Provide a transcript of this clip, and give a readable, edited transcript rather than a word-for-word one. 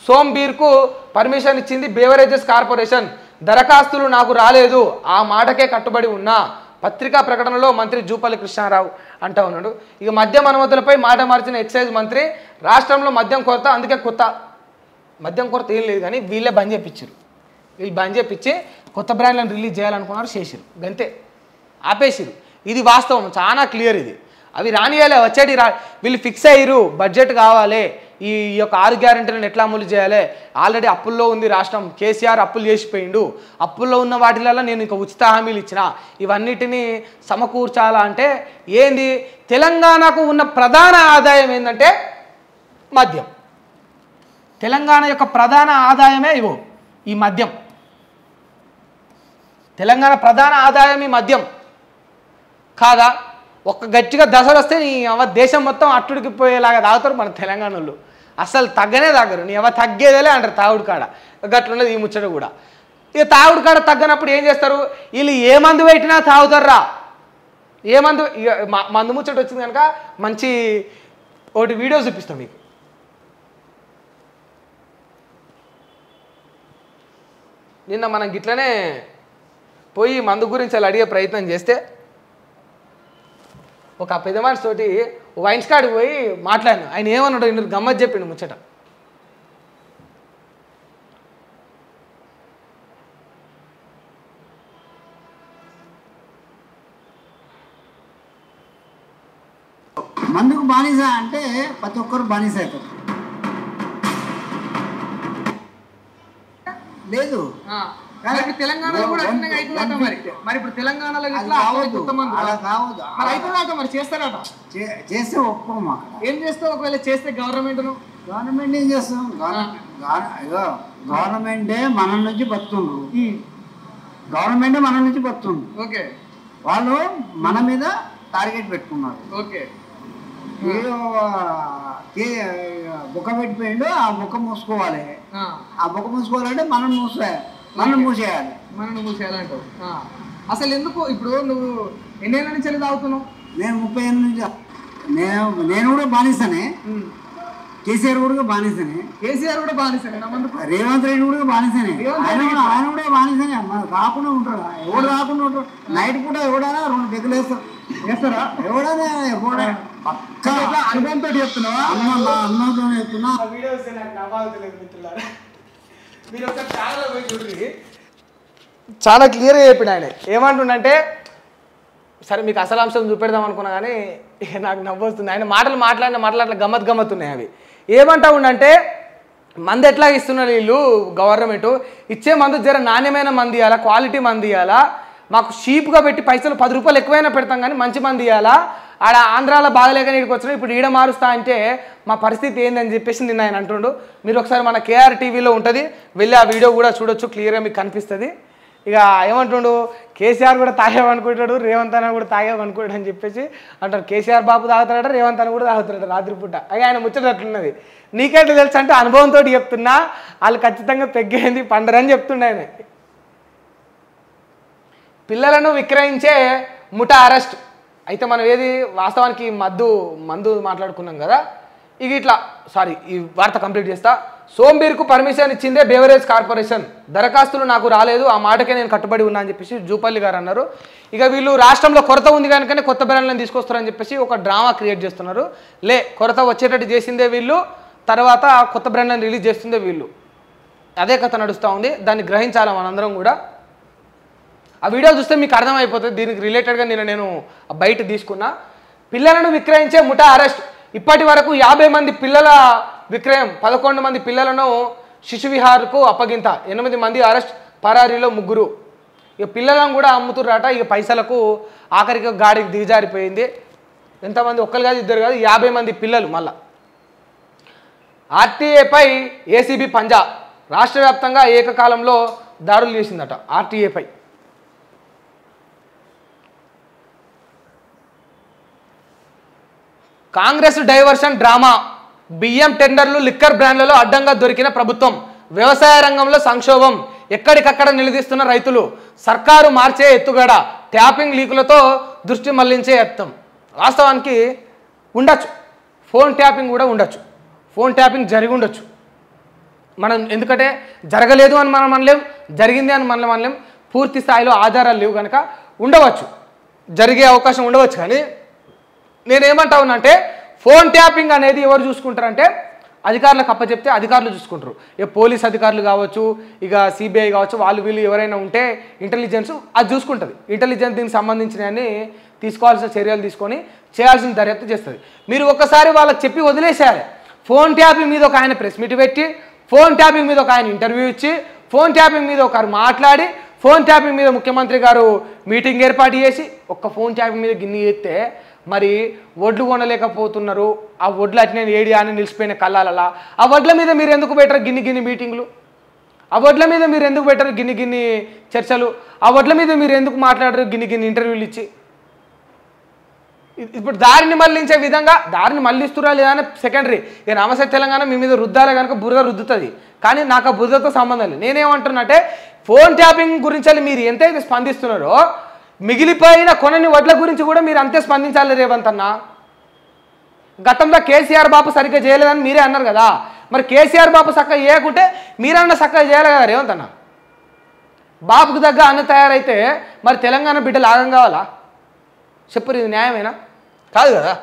సోంబీర్కు permission ఇచ్చింది beverages corporation, దరఖాస్తులు నాకు రాలేదు, ఆ మాటకే కట్టుబడి ఉన్నా. పత్రికా ప్రకటనలో మంత్రి జూపల్లి కృష్ణారావు అంటా ఉన్నాడు. ఇక మద్యం అనుమతులపై మాట మార్చిన ఎక్సైజ్ మంత్రి, రాష్ట్రంలో మద్యం కొరత, అందుకే కొత్త మద్యం కొరత ఏం లేదు కానీ వీళ్ళే బంద్ చేయించారు. వీళ్ళు బంద్ చేయించి కొత్త బ్రాండ్లను రిలీజ్ చేయాలనుకున్నారు, చేసిరు, గంతే ఆపేసిరు. ఇది వాస్తవం, చాలా క్లియర్ ఇది. అవి రానియాలి, వచ్చేటి వీళ్ళు ఫిక్స్ అయ్యారు, బడ్జెట్ కావాలి, ఈ యొక్క 6 గ్యారెంటీలను ఎట్లా అమలు చేయాలి, ఆల్రెడీ అప్పుల్లో ఉంది రాష్ట్రం, కేసీఆర్ అప్పులు చేసిపోయిండు, అప్పుల్లో ఉన్న వాటిలలో నేను ఇంకా ఉచిత హామీలు ఇచ్చిన, ఇవన్నిటినీ సమకూర్చాలా అంటే ఏంది, తెలంగాణకు ఉన్న ప్రధాన ఆదాయం ఏంటంటే మద్యం. తెలంగాణ యొక్క ప్రధాన ఆదాయమే ఇవో ఈ మద్యం. తెలంగాణ ప్రధాన ఆదాయం ఈ మద్యం కాదా? ఒక్క గట్టిగా దశలు వస్తే నీ దేశం మొత్తం అట్టుడికి పోయేలాగా తాగుతారు మన తెలంగాణ వాళ్ళు. అసలు తగ్గనే తాగరు, నీ తగ్గేదేలే అంటారు తాగుడు కాడ. గట్లున్నది ఈ ముచ్చట కూడా. ఇక తాగుడు కాడ తగ్గనప్పుడు ఏం చేస్తారు, వీళ్ళు ఏ మందు పెట్టినా తాగుతారా, ఏ మందు. ఇక మందు ముచ్చట వచ్చింది కనుక మంచి ఒకటి వీడియో చూపిస్తాం మీకు. నిన్న మనం గిట్లనే పోయి మందు గురించి అలా అడిగే ప్రయత్నం చేస్తే ఒక పెద్ద మనిషితోటి వైన్స్ కాడికి పోయి మాట్లాడాను. ఆయన ఏమన్నాడు, ఇందుకు గమ్మత్ చెప్పిండు ముచ్చట. మందుకు బానిస అంటే ప్రతి ఒక్కరు బానిస అవుతారు. లేదు తెలంగాణలో కూడా మరి ఇప్పుడు తెలంగాణలో మరి చేస్తారట, చేస్తే ఒప్పుకోమా. ఏం చేస్తావు ఒకవేళ చేస్తే గవర్నమెంట్ ఏం చేస్తాం, గవర్నమెంటే మన నుంచి బతుండ్రు, గవర్నమెంటే మన నుంచి బతుండ్రు. ఓకే, వాళ్ళు మన మీద టార్గెట్ పెట్టుకున్నారు. ఓకే, బుక్క పెట్టిపోయిండు, ఆ బుక్క మూసుకోవాలి, ఆ బుక్క మూసుకోవాలంటే మనం మూసేయాలి. మూసేయాలంటావు. అసలు ఎందుకు ఇప్పుడు నువ్వు ఎన్నేళ్ళ నుంచి వెళ్ళి తాగుతున్నావు? నేను 30 ఏళ్ళ నుంచి. నేను కూడా బానిసనే, కేసీఆర్ కూడా బానిసనే, రేవంత్ రెడ్డి కూడా బానిసనే, ఆయన కూడా బానిసనే. రాకుండా ఉంటాడు, ఎవడు రాకుండా ఉంటాడు. నైట్ పూట ఎవడైనా 2 పెగ్గులు వేస్తారా, ఎవడైనా అనుభవంతో చెప్తున్నావా? అన్నంతో చెప్తున్నా. చాలా క్లియర్గా చెప్పాడు ఆయన. ఏమంటుండంటే, సరే మీకు అసలు అంశం చూపెడదాం అనుకున్నా కానీ నాకు నవ్వు వస్తుంది. ఆయన మాటలు గమ్మత్తున్నాయి అవి. ఏమంటా ఉండంటే, మందు ఎట్లా ఇస్తున్నారు వీళ్ళు గవర్నమెంట్, ఇచ్చే మందు జర నాణ్యమైన మంది ఇవ్వాలా, క్వాలిటీ మంది ఇవ్వాలా, మాకు షీప్గా పెట్టి పైసలు 10 రూపాయలు ఎక్కువైనా పెడతాం కానీ మంచి మంది ఇవ్వాలా, ఆడ ఆంధ్రాలో బాగలేక నీడికి వచ్చినా ఇప్పుడు ఈడ మారుస్తా అంటే మా పరిస్థితి ఏందని చెప్పేసి నిన్న ఆయన అంటుండు. మీరు ఒకసారి మన కేఆర్ టీవీలో ఉంటుంది, వెళ్ళి ఆ వీడియో కూడా చూడొచ్చు, క్లియర్గా మీకు కనిపిస్తుంది. ఇక ఏమంటుండు, కేసీఆర్ కూడా తాగేవనుకుంటాడు, రేవంత్ అన్న కూడా తాగేవనుకుంటాడు అని చెప్పేసి అంటారు. కేసీఆర్ బాబు తాగుతాడట, రేవంత్ అన్న కూడా తాగుతాడట రాత్రిపూట. అవి ఆయన ముచ్చట అట్లున్నది. నీకెట్లా తెలుసు అంటే అనుభవంతో చెప్తున్నా, వాళ్ళు ఖచ్చితంగా పెగ్గేంది పండరని చెప్తుండే ఆయన. పిల్లలను విక్రయించే ముఠా అరెస్ట్. అయితే మనం ఏది వాస్తవానికి మందు మాట్లాడుకున్నాం కదా, ఇక ఇట్లా ఈ వార్త కంప్లీట్ చేస్తా. సోంబీర్కు పర్మిషన్ ఇచ్చిందే బేవరేజ్ కార్పొరేషన్, దరఖాస్తులు నాకు రాలేదు, ఆ మాటకే నేను కట్టుబడి ఉన్నా అని చెప్పేసి జూపల్లి గారు అన్నారు. ఇక వీళ్ళు రాష్ట్రంలో కొరత ఉంది కనుకనే కొత్త బ్రాండ్లను తీసుకొస్తారని చెప్పేసి ఒక డ్రామా క్రియేట్ చేస్తున్నారు. కొరత వచ్చేటట్టు చేసిందే వీళ్ళు, తర్వాత కొత్త బ్రాండ్లను రిలీజ్ చేస్తుందే వీళ్ళు. అదే కథ నడుస్తూ ఉంది, దాన్ని గ్రహించాలి మనందరం కూడా. ఆ వీడియో చూస్తే మీకు అర్థమైపోతుంది. దీనికి రిలేటెడ్గా నేను బయట తీసుకున్నా. పిల్లలను విక్రయించే ముఠా అరెస్ట్. ఇప్పటి వరకు 50 మంది పిల్లల విక్రయం, 11 మంది పిల్లలను శిశువిహార్కు అప్పగింత, 8 మంది అరెస్ట్, పరారీలో 3. ఇక పిల్లలను కూడా అమ్ముతుర్రాట. ఇక పైసలకు ఆఖరికి గాడికి దిగజారిపోయింది. ఎంతమంది, ఒక్కరు కాదు, 2 కాదు, 50 మంది పిల్లలు. మళ్ళా ఆర్టీఏపై ఏసీబీ పంజా. రాష్ట్ర వ్యాప్తంగా ఏకకాలంలో దాడులు చేసిందట ఆర్టీఏపై. Congress diversion drama. బియ్యం టెండర్లు, లిక్కర్ బ్రాండ్లలో అడ్డంగా దొరికిన ప్రభుత్వం. వ్యవసాయ రంగంలో సంక్షోభం. ఎక్కడికక్కడ నిలదీస్తున్న రైతులు. సర్కారు మార్చే ఎత్తుగడ. ట్యాపింగ్ లీకులతో దృష్టి మళ్లించే యత్నం. వాస్తవానికి ఉండొచ్చు, ఫోన్ ట్యాపింగ్ కూడా ఉండొచ్చు, ఫోన్ ట్యాపింగ్ జరిగి ఉండొచ్చు. మనం ఎందుకంటే జరగలేదు అని మనం అనలేం, జరిగింది అని మనం అనలేం, పూర్తి స్థాయిలో ఆధారాలు లేవు కనుక ఉండవచ్చు, జరిగే అవకాశం ఉండవచ్చు. కానీ నేనేమంటా ఉన్నా అంటే ఫోన్ ట్యాపింగ్ అనేది ఎవరు చూసుకుంటారంటే అధికారులకు అప్పచెప్తే అధికారులు చూసుకుంటారు. ఇక పోలీస్ అధికారులు కావచ్చు, ఇక సిబిఐ కావచ్చు, వాళ్ళు వీళ్ళు ఎవరైనా ఉంటే ఇంటెలిజెన్స్ అది చూసుకుంటుంది. ఇంటెలిజెన్స్ దీనికి సంబంధించినవన్నీ తీసుకోవాల్సిన చర్యలు తీసుకొని చేయాల్సిన దర్యాప్తు చేస్తుంది. మీరు ఒక్కసారి వాళ్ళకి చెప్పి వదిలేసేయాలి. ఫోన్ ట్యాపింగ్ మీద ఒక ఆయన ప్రెస్ మీట్ పెట్టి, ఫోన్ ట్యాపింగ్ మీద ఒక ఆయన ఇంటర్వ్యూ ఇచ్చి, ఫోన్ ట్యాపింగ్ మీద ఒకరు మాట్లాడి, ఫోన్ ట్యాపింగ్ మీద ముఖ్యమంత్రి గారు మీటింగ్ ఏర్పాటు చేసి ఒక్క ఫోన్ ట్యాపింగ్ మీద గిన్ని చేస్తే మరి వడ్లు కొనలేకపోతున్నారు. ఆ వడ్లు అట్నే ఏడి అని నిలిచిపోయిన కళ్ళాలలా ఆ వడ్ల మీద మీరు ఎందుకు పెట్టరు గిన్ని మీటింగ్లు? ఆ వడ్ల మీద మీరు ఎందుకు పెట్టరు గిన్ని చర్చలు? ఆ వడ్ల మీద మీరు ఎందుకు మాట్లాడరు గిన్ని ఇంటర్వ్యూలు ఇచ్చి? ఇప్పుడు దారిని మళ్లించే విధంగా దారిని మళ్లిస్తురా లేదా అని సెకండరీ. ఇక నమస్తే తెలంగాణ మీ మీద రుద్దాలే కనుక బురద రుద్దుతుంది, కానీ నాకు ఆ బురదతో సంబంధం లేదు. నేనేమంటున్నట్టే ఫోన్ ట్యాపింగ్ గురించి మీరు ఎంతైతే స్పందిస్తున్నారో మిగిలిపోయిన కొనని వడ్ల గురించి కూడా మీరు అంతే స్పందించాలి రేవంత్ అన్న. గతంలో కేసీఆర్ బాబు సరిగ్గా చేయలేదని మీరే అన్నారు కదా, మరి కేసీఆర్ బాబు చక్కగా చేయకుంటే మీరన్నా చక్కగా చేయాలి కదా రేవంత్ అన్న. బాబుకు తగ్గ అన్న తయారైతే మరి తెలంగాణ బిడ్డలు ఆగం కావాలా? చెప్పరు, ఇది న్యాయమేనా? కాదు కదా.